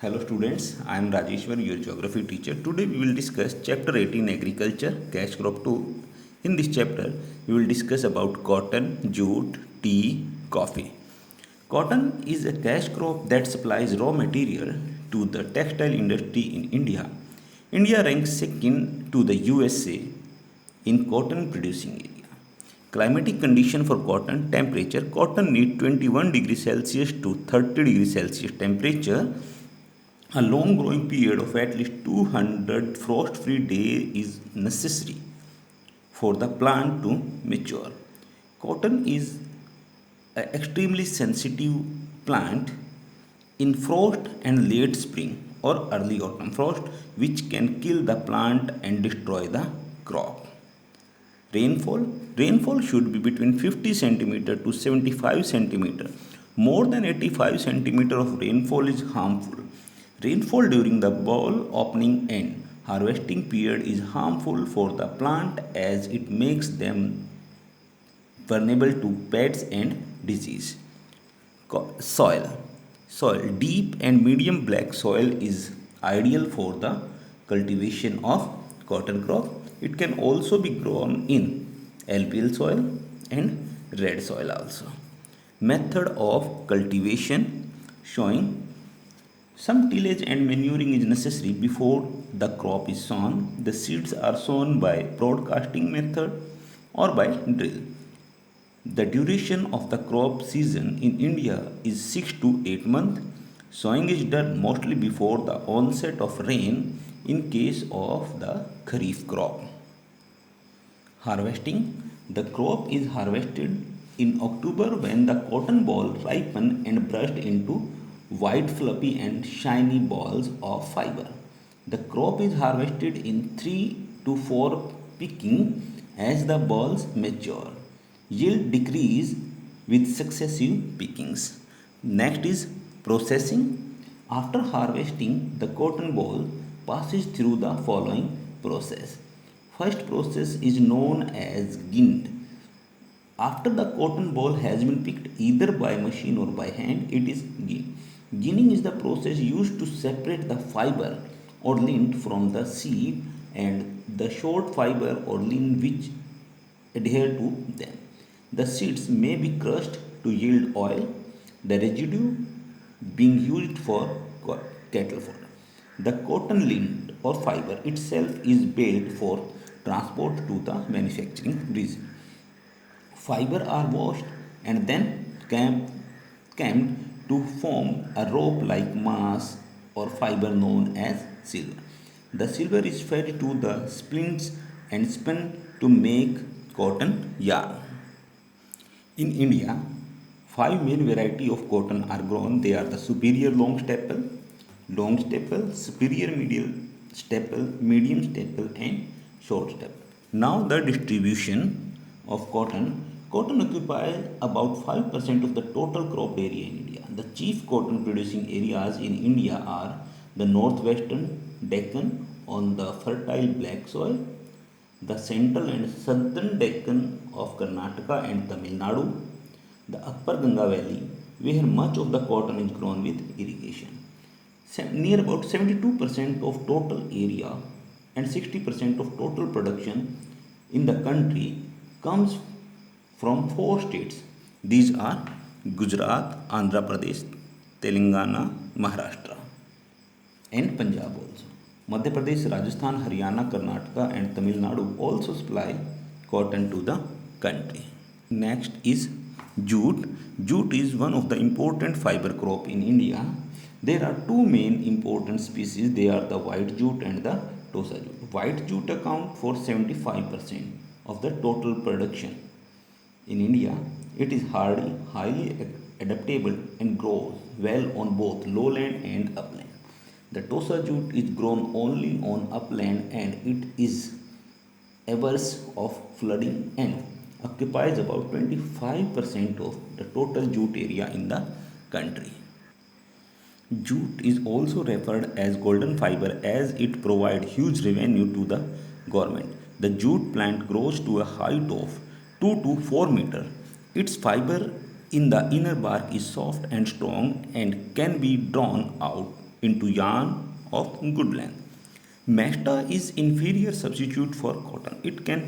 Hello students, I am Rajeshwar, your geography teacher. Today we will discuss chapter 18 agriculture, cash crop 2. In this chapter, we will discuss about cotton, jute, tea, coffee. Cotton is a cash crop that supplies raw material to the textile industry in India. India ranks second to the USA in cotton producing area. Climatic condition for cotton temperature, cotton needs 21 degrees Celsius to 30 degrees Celsius temperature. A long growing period of at least 200 frost free days is necessary for the plant to mature. Cotton is an extremely sensitive plant in frost and late spring or early autumn frost, which can kill the plant and destroy the crop. Rainfall should be between 50 centimeter to 75 centimeter. More than 85 centimeter of rainfall is harmful. Rainfall during the ball opening and harvesting period is harmful for the plant as it makes them vulnerable to pests and disease. Soil. Soil. Deep and medium black soil is ideal for the cultivation of cotton crop. It can also be grown in alluvial soil and red soil also. Method of cultivation showing some tillage and manuring is necessary before the crop is sown. The seeds are sown by broadcasting method or by drill. The duration of the crop season in India is 6 to 8 months. Sowing is done mostly before the onset of rain in case of the kharif crop. Harvesting. The crop is harvested in October when the cotton ball ripen and burst into white fluffy and shiny balls of fiber. The crop is harvested in 3 to 4 picking as the balls mature. Yield decrease with successive pickings. Next is processing. After harvesting, the cotton ball passes through the following process. First process is known as gind. After the cotton ball has been picked either by machine or by hand, it is ginned. Ginning is the process used to separate the fiber or lint from the seed and the short fiber or lint which adhere to them. The seeds may be crushed to yield oil, the residue being used for cattle fodder. The cotton lint or fiber itself is baled for transport to the manufacturing region. Fiber are washed and then camped to form a rope like mass or fiber known as silver. The silver is fed to the splints and spun to make cotton yarn. In India, five main varieties of cotton are grown. They are the superior long staple, superior medium staple, and short staple. Now the distribution of cotton. Cotton occupies about 5% of the total crop area in India. The chief cotton producing areas in India are the northwestern Deccan on the fertile black soil, the central and southern Deccan of Karnataka and Tamil Nadu, the upper Ganga valley where much of the cotton is grown with irrigation. Near about 72% of total area and 60% of total production in the country comes from four states. These are Gujarat, Andhra Pradesh, Telangana, Maharashtra, and Punjab also. Madhya Pradesh, Rajasthan, Haryana, Karnataka, and Tamil Nadu also supply cotton to the country. Next is jute. Jute is one of the important fiber crop in India. There are two main important species. They are the white jute and the tosa jute. White jute account for 75% of the total production. In India, it is hardy, highly adaptable and grows well on both lowland and upland. The tosa jute is grown only on upland and it is averse of flooding and occupies about 25% of the total jute area in the country. Jute is also referred as golden fiber as it provides huge revenue to the government. The jute plant grows to a height of 2 to 4 meter. Its fiber in the inner bark is soft and strong and can be drawn out into yarn of good length. Mesta is inferior substitute for cotton. It can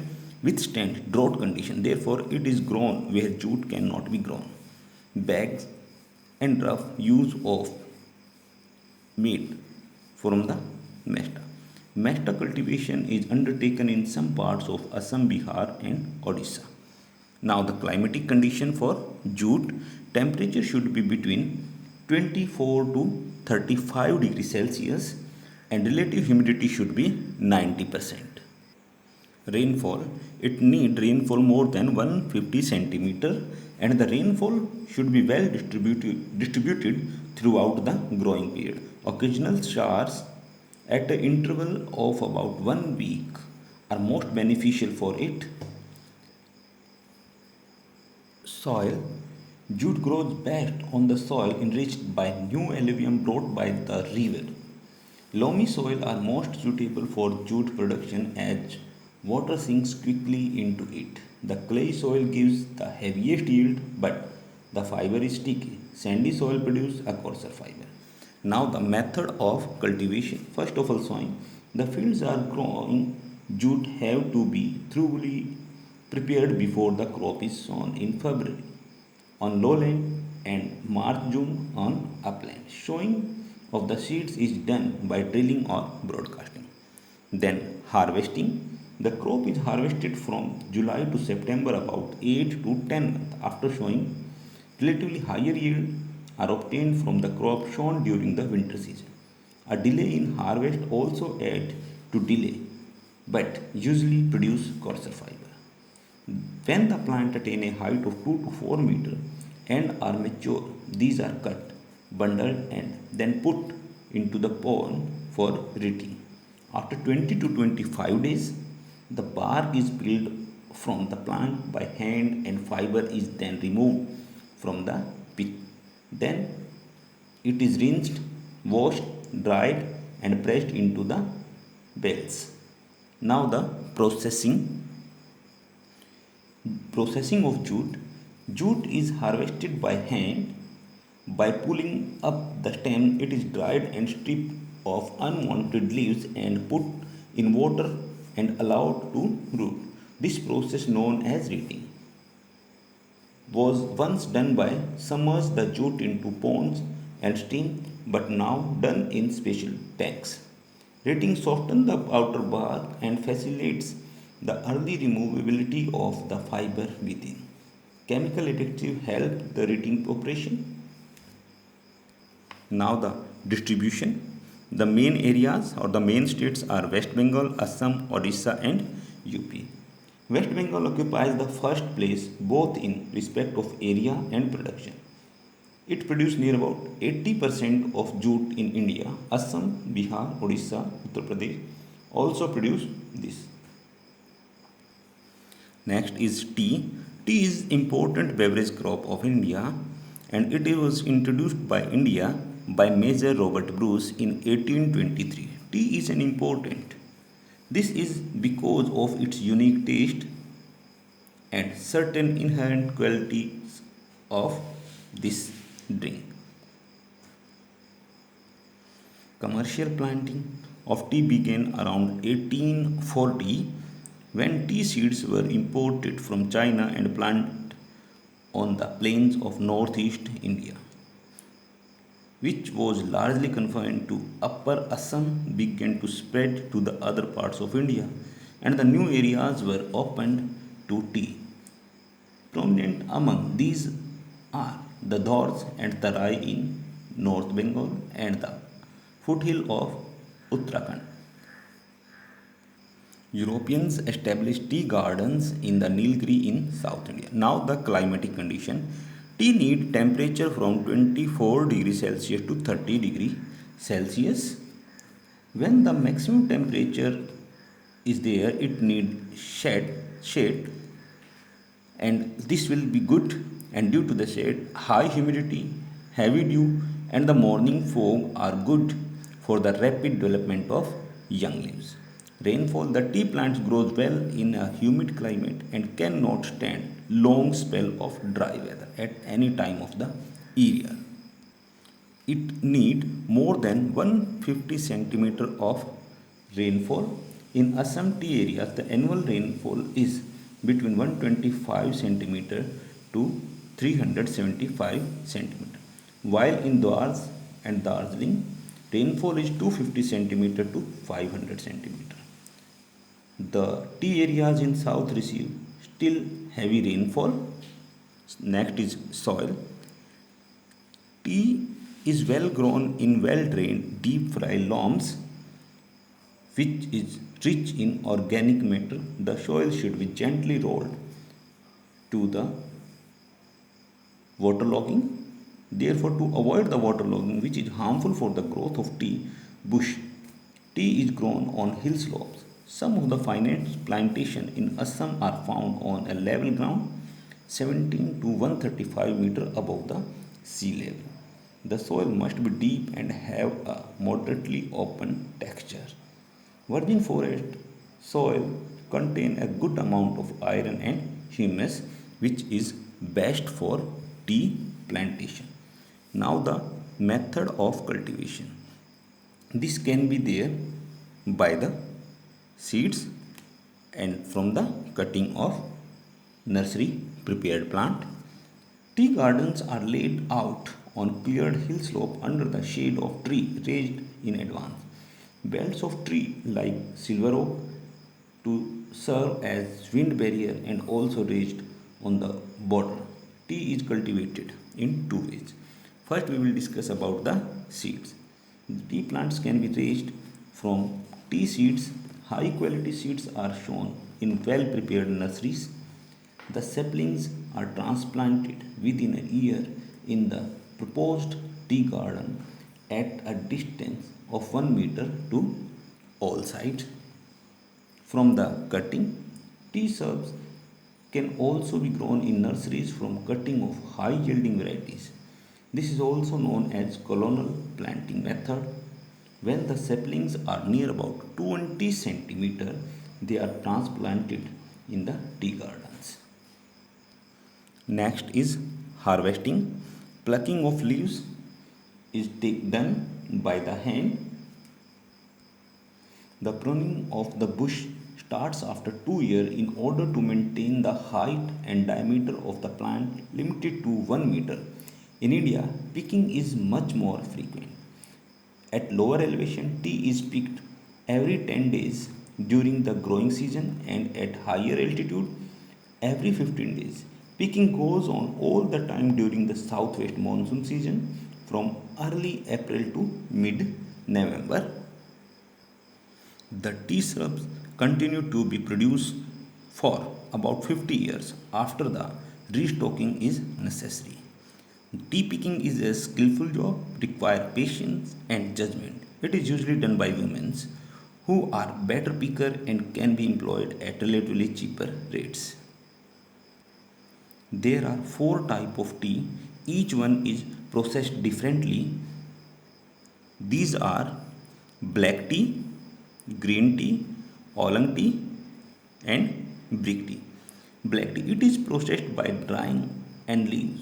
withstand drought condition. Therefore, it is grown where jute cannot be grown. Bags and rough use of made from the Mesta. Mesta cultivation is undertaken in some parts of Assam, Bihar, and Odisha. Now, the climatic condition for jute, temperature should be between 24 to 35 degrees Celsius and relative humidity should be 90%. Rainfall, it need rainfall more than 150 centimeter and the rainfall should be well distributed throughout the growing period. Occasional showers at an interval of about 1 week are most beneficial for it. Soil, jute grows best on the soil enriched by new alluvium brought by the river. Loamy soil are most suitable for jute production as water sinks quickly into it. The clay soil gives the heaviest yield but the fiber is sticky. Sandy soil produces a coarser fiber. Now the method of cultivation. First of all, sowing. The fields are growing jute have to be thoroughly prepared before the crop is sown in February on lowland and March-June on upland. Sowing of the seeds is done by drilling or broadcasting. Then harvesting. The crop is harvested from July to September, about 8 to 10 months after sowing. Relatively higher yield are obtained from the crop sown during the winter season. A delay in harvest also adds to delay but usually produce coarser fiber. When the plant attain a height of 2 to 4 meter and are mature, these are cut, bundled and then put into the pond for retting. After 20 to 25 days, the bark is peeled from the plant by hand and fiber is then removed from the pith. Then it is rinsed, washed, dried and pressed into the bales. Now the processing of jute. Jute is harvested by hand. By pulling up the stem, it is dried and stripped of unwanted leaves and put in water and allowed to root. This process, known as retting, was once done by submerge the jute into ponds and steam, but now done in special tanks. Retting softens the outer bark and facilitates the early removability of the fiber within. Chemical additives help the retting operation. Now the distribution. The main areas or the main states are West Bengal, Assam, Odisha and UP. West Bengal occupies the first place both in respect of area and production. It produces near about 80% of jute in India. Assam, Bihar, Odisha, Uttar Pradesh also produce this. Next is tea. Tea is important beverage crop of India and it was introduced by India by Major Robert Bruce in 1823. Tea is an important. This is because of its unique taste and certain inherent qualities of this drink. Commercial planting of tea began around 1840 when tea seeds were imported from China and planted on the plains of northeast India, which was largely confined to upper Assam, began to spread to the other parts of India, and the new areas were opened to tea. Prominent among these are the Dhors and Tarai in North Bengal and the foothill of Uttarakhand. Europeans established tea gardens in the Nilgiri in South India. Now the climatic condition. Tea need temperature from 24 degrees Celsius to 30 degrees Celsius. When the maximum temperature is there, it need shade and this will be good, and due to the shade, high humidity, heavy dew and the morning fog are good for the rapid development of young leaves. Rainfall. The tea plant grows well in a humid climate and cannot stand long spell of dry weather at any time of the year. it need more than 150 centimeter of rainfall. In Assam tea areas, the annual rainfall is between 125 centimeter to 375 centimeter, while in Dwars and Darjeeling, rainfall is 250 centimeter to 500 centimeter. The tea areas in south receive still heavy rainfall. Next is soil. Tea is well grown in well drained deep fry loams which is rich in organic matter. The soil should be gently rolled to the waterlogging. Therefore, to avoid the waterlogging, which is harmful for the growth of tea bush, tea is grown on hill slopes. Some of the finest plantations in Assam are found on a level ground 17 to 135 meter above the sea level. The soil must be deep and have a moderately open texture. Virgin forest soil contain a good amount of iron and humus which is best for tea plantation. Now the method of cultivation. This can be there by the seeds and from the cutting of nursery prepared plant. Tea gardens are laid out on cleared hill slope under the shade of tree raised in advance. Belts of tree like silver oak to serve as wind barrier and also raised on the border. Tea is cultivated in two ways. First, we will discuss about the seeds. The tea plants can be raised from tea seeds. High quality seeds are shown in well prepared nurseries. The saplings are transplanted within a year in the proposed tea garden at a distance of 1 meter to all sides. From the cutting, tea shrubs can also be grown in nurseries from cutting of high yielding varieties. This is also known as colonial planting method. When the saplings are near about 20 centimeter, they are transplanted in the tea gardens. Next is harvesting. Plucking of leaves is done by the hand. The pruning of the bush starts after 2 years in order to maintain the height and diameter of the plant limited to 1 meter. In India, picking is much more frequent. At lower elevation, tea is picked every 10 days during the growing season and at higher altitude every 15 days. Picking goes on all the time during the southwest monsoon season from early April to mid November. The tea shrubs continue to be produced for about 50 years after the restocking is necessary. Tea picking is a skillful job, require patience and judgment. It is usually done by women who are better picker and can be employed at relatively cheaper rates. There are four types of tea. Each one is processed differently. These are black tea, green tea, oolong tea, and brick tea. Black tea. It is processed by drying and leaves,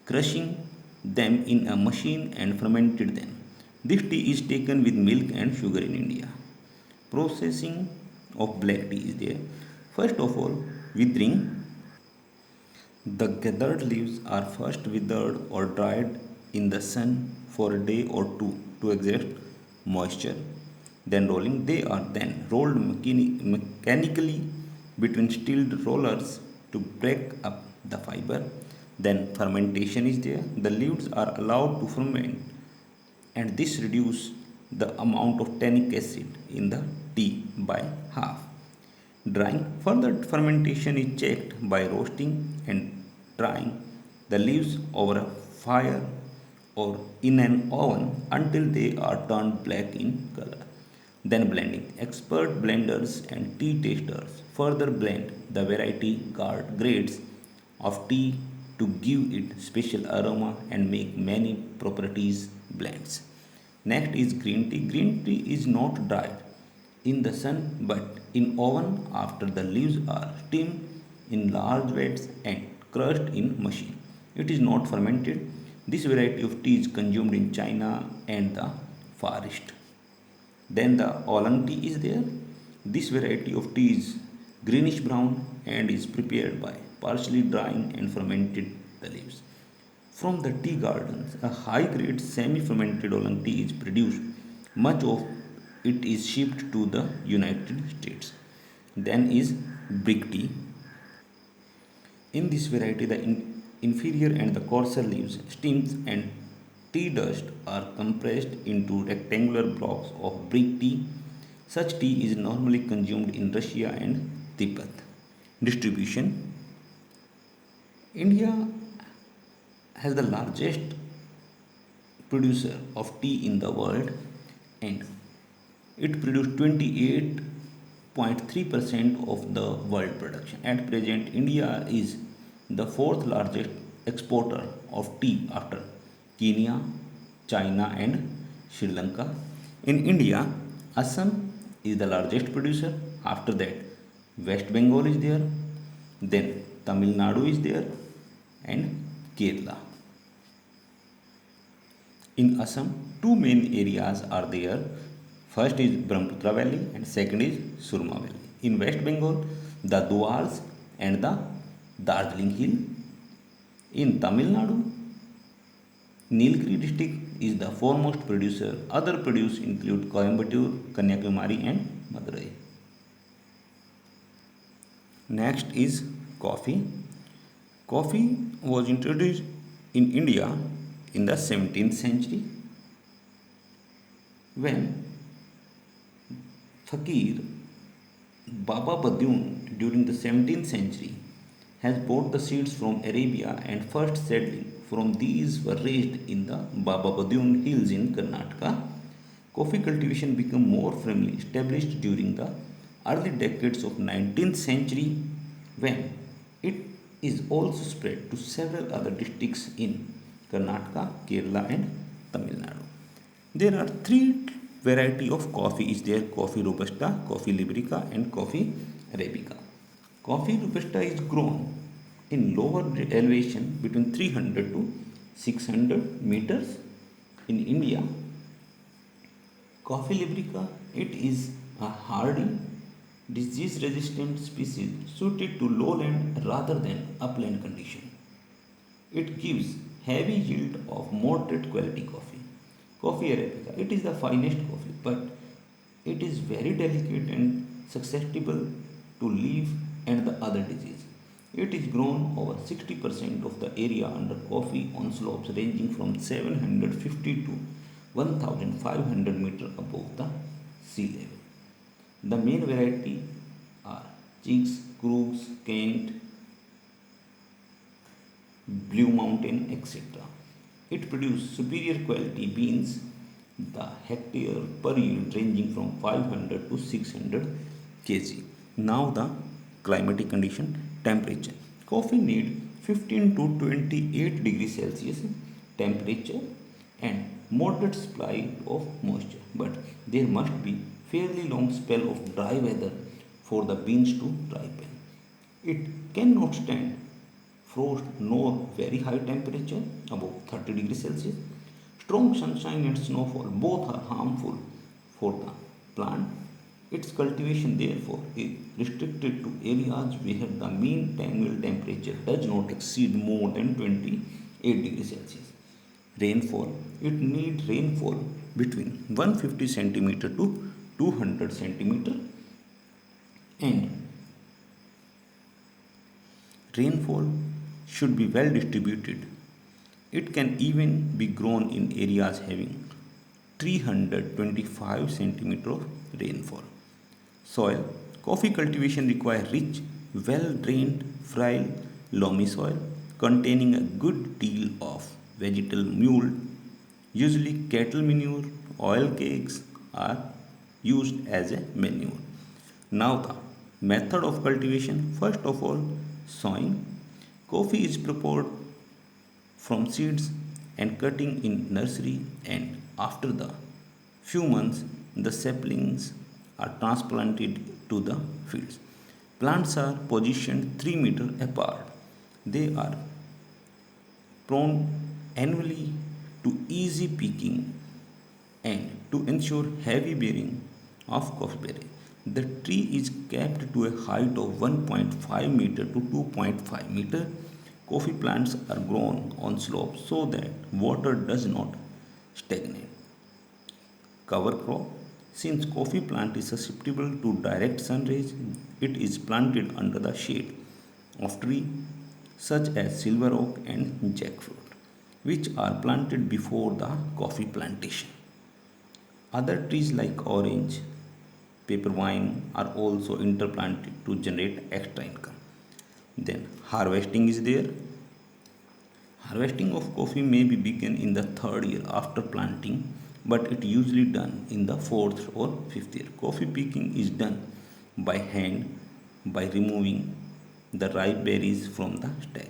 crushing them in a machine and fermented them. This tea is taken with milk and sugar in India. Processing of black tea is there. First of all, withering. The gathered leaves are first withered or dried in the sun for a day or two to extract moisture. Then rolling, they are then rolled mechanically between steel rollers to break up the fiber. Then fermentation is there. The leaves are allowed to ferment and this reduces the amount of tannic acid in the tea by half. Drying. Further fermentation is checked by roasting and drying the leaves over a fire or in an oven until they are turned black in color. Then blending. Expert blenders and tea tasters further blend the variety grades of tea to give it special aroma and make many properties blends. Next is green tea. Green tea is not dried in the sun but in oven after the leaves are steamed in large vats and crushed in machine. It is not fermented. This variety of tea is consumed in China and the Far East. Then the Oolong tea is there. This variety of tea is greenish brown and is prepared by partially drying and fermented the leaves. From the tea gardens, a high grade semi fermented Oolong tea is produced. Much of it is shipped to the United States. Then is brick tea. In this variety, the inferior and the coarser leaves, stems, and tea dust are compressed into rectangular blocks of brick tea. Such tea is normally consumed in Russia and Tibet. Distribution: India has the largest producer of tea in the world and it produced 28.3% of the world production. At present, India is the fourth largest exporter of tea after Kenya, China, and Sri Lanka. In India, Assam is the largest producer. After that, West Bengal is there. Then Tamil Nadu is there and Kerala. In Assam, two main areas are there. First is Brahmaputra Valley and second is Surma Valley. In West Bengal, the Duars and the Darjeeling Hill. In Tamil Nadu, Nilgiri district is the foremost producer. Other produce include Coimbatore, Kanyakumari and Madurai. Next is coffee. Coffee was introduced in India in the 17th century when Fakir Baba Badun during the 17th century has brought the seeds from Arabia and first settling from these were raised in the Baba Badun hills in Karnataka. Coffee cultivation became more firmly established during the early decades of 19th century when it is also spread to several other districts in Karnataka, Kerala and Tamil Nadu. There are three variety of coffee is there: coffee robusta, coffee liberica and coffee arabica. Coffee robusta is grown in lower elevation between 300 to 600 meters in India. Coffee liberica, it is a hardy disease resistant species suited to lowland rather than upland condition. It gives heavy yield of moderate quality coffee. Coffee Arabica, it is the finest coffee, but it is very delicate and susceptible to leaf and the other disease. It is grown over 60% of the area under coffee on slopes ranging from 750 to 1500 meter above the sea level. The main variety are Chicks, Krug, Kent, Blue Mountain, etc. It produces superior quality beans, the hectare per yield ranging from 500 to 600 kg. Now the climatic condition, temperature. Coffee need 15 to 28 degrees Celsius temperature and moderate supply of moisture, but there must be fairly long spell of dry weather for the beans to ripen. It cannot stand frost nor very high temperature above 30 degrees Celsius. Strong sunshine and snowfall both are harmful for the plant. Its cultivation therefore is restricted to areas where the mean annual temperature does not exceed more than 28 degrees Celsius. Rainfall, it needs rainfall between 150 centimeter to 200 centimeter and rainfall should be well distributed. It can even be grown in areas having 325 centimeter of rainfall. Soil, coffee cultivation requires rich, well drained, frail, loamy soil containing a good deal of vegetal mule. Usually, cattle manure, oil cakes are used as a manure. Now, the method of cultivation, first of all, sowing. Coffee is prepared from seeds and cutting in nursery, and after the few months the saplings are transplanted to the fields. Plants are positioned 3 meter apart. They are pruned annually to easy picking and to ensure heavy bearing of coffee berry. The tree is kept to a height of 1.5 meter to 2.5 meter. Coffee plants are grown on slopes so that water does not stagnate. Cover crop. Since coffee plant is susceptible to direct sun rays, it is planted under the shade of trees such as silver oak and jackfruit, which are planted before the coffee plantation. Other trees like orange, paper vine are also interplanted to generate extra income. Then harvesting is there. Harvesting of coffee may be begun in the third year after planting, but it usually done in the fourth or fifth year. Coffee picking is done by hand by removing the ripe berries from the stalk.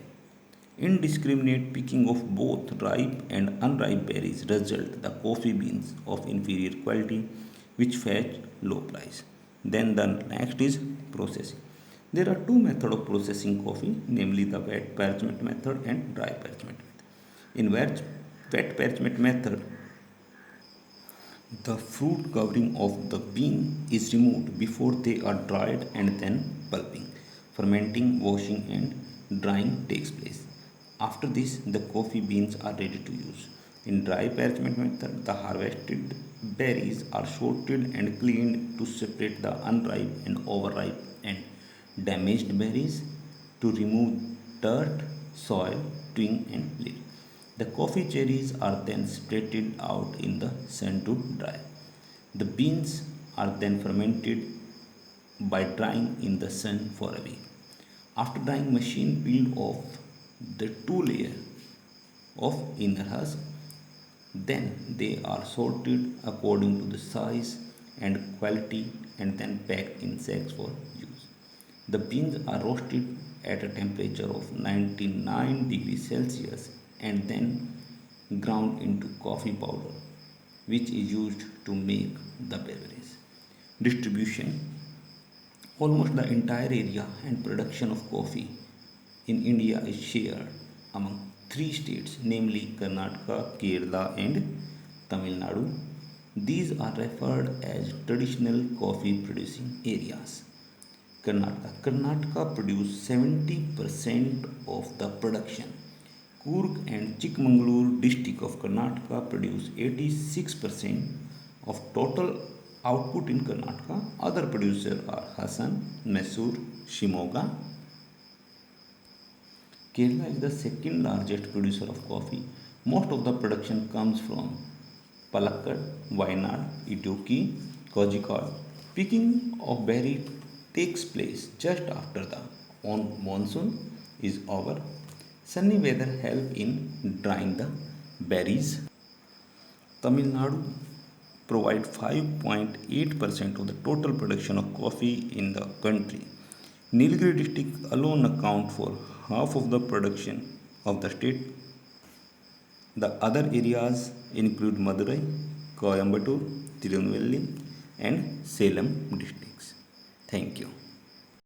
Indiscriminate picking of both ripe and unripe berries result the coffee beans of inferior quality which fetch low price. Then the next is processing. There are two methods of processing coffee, namely the wet parchment method and dry parchment method. In wet parchment method, the fruit covering of the bean is removed before they are dried and then pulping. Fermenting, washing and drying takes place. After this, the coffee beans are ready to use. In dry parchment method, the harvested berries are sorted and cleaned to separate the unripe and overripe and damaged berries to remove dirt, soil, twig and leaf. The coffee cherries are then spreaded out in the sun to dry. The beans are then fermented by drying in the sun for a week. After drying, machine peel off the two layer of inner husk. Then they are sorted according to the size and quality and then packed in sacks for use. The beans are roasted at a temperature of 99 degrees Celsius and then ground into coffee powder, which is used to make the beverage. Distribution. Almost the entire area and production of coffee in India is shared among three states, namely Karnataka, Kerala, and Tamil Nadu. These are referred as traditional coffee producing areas. Karnataka produce 70% of the production. Coorg and Chikmagalur district of Karnataka produce 86% of total output in Karnataka. Other producers are Hassan, Mysore, Shimoga. Kerala is the second largest producer of coffee. Most of the production comes from Palakkad, Wayanad, Idukki, Kozhikode. Picking of berry takes place just after the monsoon is over. Sunny weather help in drying the berries. Tamil Nadu provide 5.8% of the total production of coffee in the country. Nilgiri district alone account for half of the production of the state. The other areas include Madurai, Coimbatore, Tirunelveli and Salem districts. Thank you.